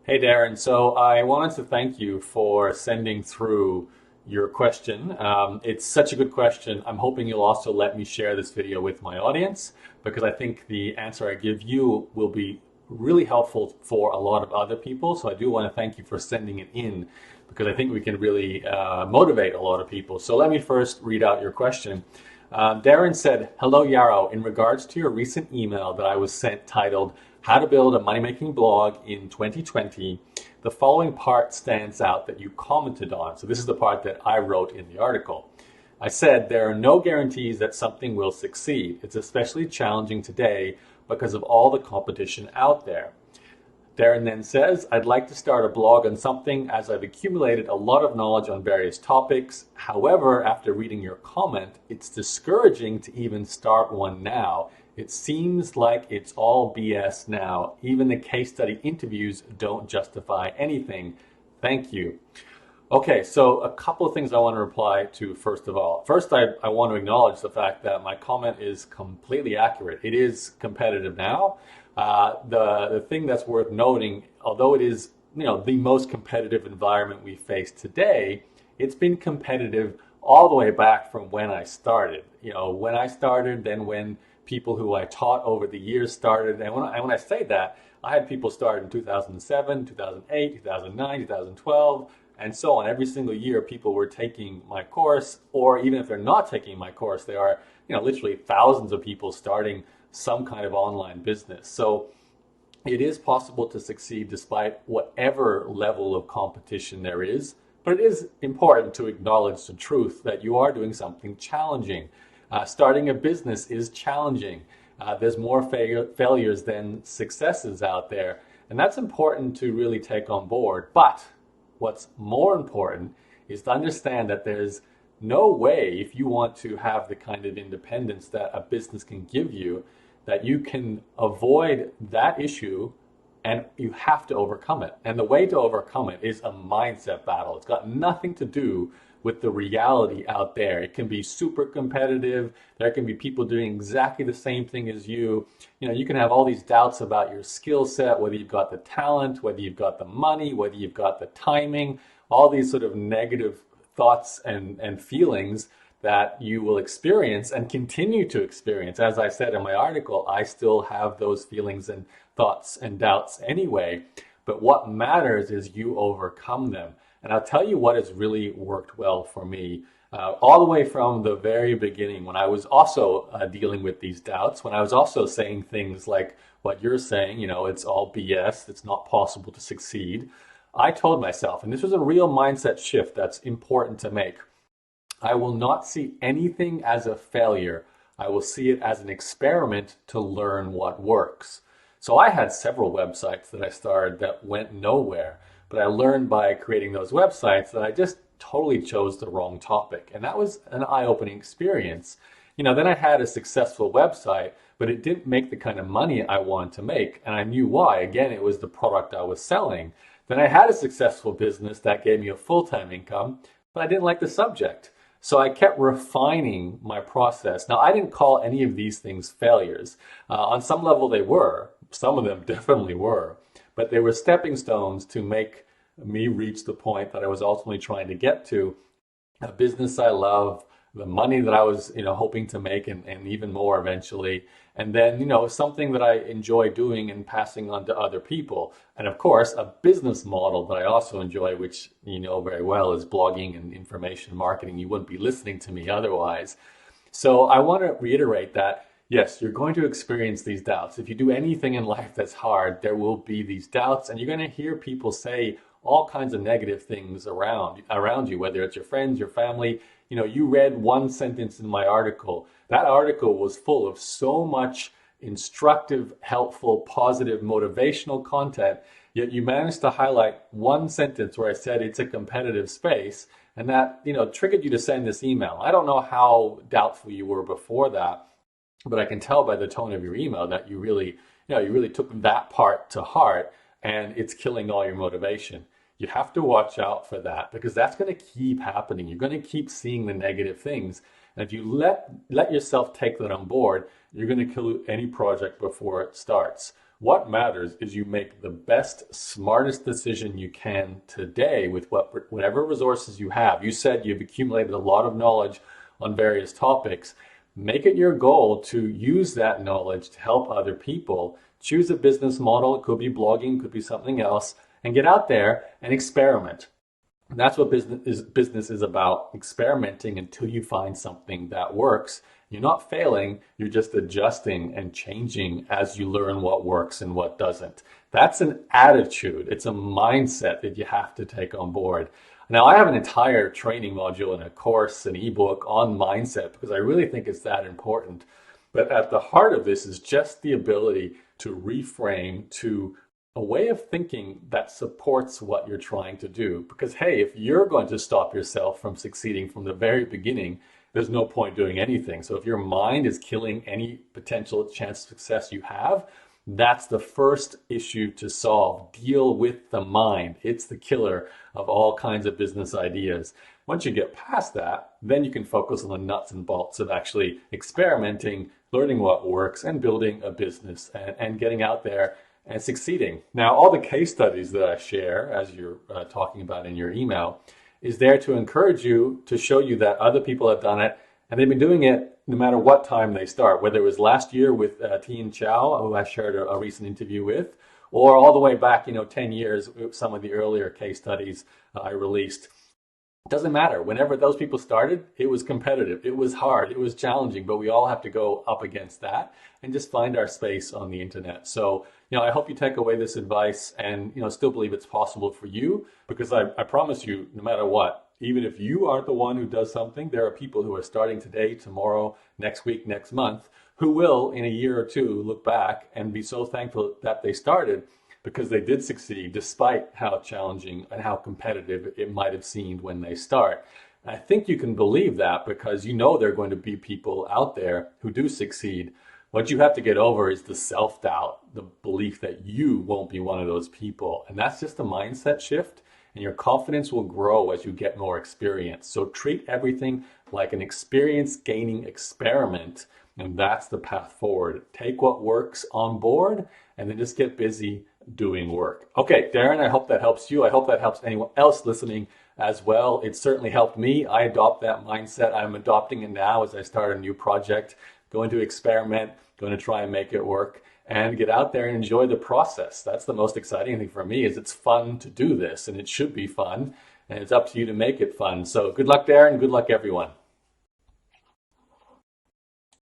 Hey Darren, so I wanted to thank you for sending through your question. It's such a good question. I'm hoping you'll also let me share this video with my audience because I think the answer I give you will be really helpful for a lot of other people. So I do want to thank you for sending it in because I think we can really motivate a lot of people. So let me first read out your question. Darren said, "Hello Yaro, in regards to your recent email that I was sent titled How to Build a Money-Making Blog in 2020, the following part stands out that you commented on." So this is the part that I wrote in the article. I said, "There are no guarantees that something will succeed. It's especially challenging today because of all the competition out there." Darren then says, "I'd like to start a blog on something as I've accumulated a lot of knowledge on various topics. However, after reading your comment, it's discouraging to even start one now. It seems like it's all BS now. Even the case study interviews don't justify anything. Thank you." Okay, so a couple of things I want to reply to first of all. First, I want to acknowledge the fact that my comment is completely accurate. It is competitive now. The thing that's worth noting, although it is the most competitive environment we face today, it's been competitive all the way back from when I started. When I started, then when people who I taught over the years started, and when I say that, I had people start in 2007, 2008, 2009, 2012, and so on. Every single year, people were taking my course, or even if they're not taking my course, there are literally thousands of people starting some kind of online business. So it is possible to succeed despite whatever level of competition there is, but it is important to acknowledge the truth that you are doing something challenging. Starting a business is challenging. There's more failures than successes out there, and that's important to really take on board. But what's more important is to understand that there's no way, if you want to have the kind of independence that a business can give you, that you can avoid that issue, and you have to overcome it. And the way to overcome it is a mindset battle. It's got nothing to do with the reality out there. It can be super competitive. There can be people doing exactly the same thing as you. You can have all these doubts about your skill set, whether you've got the talent, whether you've got the money, whether you've got the timing, all these sort of negative thoughts and feelings that you will experience and continue to experience. As I said in my article, I still have those feelings and thoughts and doubts anyway. But what matters is you overcome them. And I'll tell you what has really worked well for me, all the way from the very beginning when I was also dealing with these doubts, when I was also saying things like what you're saying, it's all BS, it's not possible to succeed. I told myself, and this was a real mindset shift that's important to make, I will not see anything as a failure. I will see it as an experiment to learn what works. So I had several websites that I started that went nowhere, but I learned by creating those websites that I just totally chose the wrong topic. And that was an eye-opening experience. Then I had a successful website, but it didn't make the kind of money I wanted to make. And I knew why. Again, it was the product I was selling. Then I had a successful business that gave me a full-time income, but I didn't like the subject. So I kept refining my process. Now, I didn't call any of these things failures. On some level, they were. Some of them definitely were. But they were stepping stones to make me reach the point that I was ultimately trying to get to. A business I love, the money that I was, hoping to make, and even more eventually. And then, something that I enjoy doing and passing on to other people. And of course, a business model that I also enjoy, which you know very well, is blogging and information marketing. You wouldn't be listening to me otherwise. So I want to reiterate that, yes, you're going to experience these doubts. If you do anything in life that's hard, there will be these doubts, and you're going to hear people say all kinds of negative things around you, whether it's your friends, your family. You read one sentence in my article. That article was full of so much instructive, helpful, positive, motivational content, yet you managed to highlight one sentence where I said it's a competitive space, and that, triggered you to send this email. I don't know how doubtful you were before that, but I can tell by the tone of your email that you really took that part to heart, and it's killing all your motivation. You have to watch out for that because that's going to keep happening. You're going to keep seeing the negative things. And if you let yourself take that on board, you're going to kill any project before it starts. What matters is you make the best, smartest decision you can today with whatever resources you have. You said you've accumulated a lot of knowledge on various topics. Make it your goal to use that knowledge to help other people. Choose a business model. It could be blogging, could be something else, and get out there and experiment. That's what business is about, experimenting until you find something that works. You're not failing, you're just adjusting and changing as you learn what works and what doesn't. That's an attitude. It's a mindset that you have to take on board. Now, I have an entire training module and a course, an ebook on mindset because I really think it's that important. But at the heart of this is just the ability to reframe to a way of thinking that supports what you're trying to do. Because, hey, if you're going to stop yourself from succeeding from the very beginning, there's no point doing anything. So if your mind is killing any potential chance of success you have, that's the first issue to solve. Deal with the mind. It's the killer of all kinds of business ideas. Once you get past that, then you can focus on the nuts and bolts of actually experimenting, learning what works, and building a business and getting out there and succeeding. Now, all the case studies that I share, as you're talking about in your email, is there to encourage you, to show you that other people have done it, and they've been doing it no matter what time they start, whether it was last year with Tien Chow, who I shared a recent interview with, or all the way back, 10 years, some of the earlier case studies I released. It doesn't matter. Whenever those people started, it was competitive. It was hard. It was challenging, but we all have to go up against that and just find our space on the internet. So, I hope you take away this advice and, still believe it's possible for you, because I promise you, no matter what, even if you aren't the one who does something, there are people who are starting today, tomorrow, next week, next month, who will, in a year or two, look back and be so thankful that they started, because they did succeed despite how challenging and how competitive it might have seemed when they start. And I think you can believe that because there are going to be people out there who do succeed. What you have to get over is the self-doubt, the belief that you won't be one of those people. And that's just a mindset shift, and your confidence will grow as you get more experience. So treat everything like an experience-gaining experiment, and that's the path forward. Take what works on board, and then just get busy doing work. Okay, Darren, I hope that helps you. I hope that helps anyone else listening as well. It certainly helped me. I adopt that mindset. I'm adopting it now as I start a new project, going to experiment, going to try and make it work, and get out there and enjoy the process. That's the most exciting thing for me, is it's fun to do this, and it should be fun, and it's up to you to make it fun. So good luck, Darren. Good luck, everyone.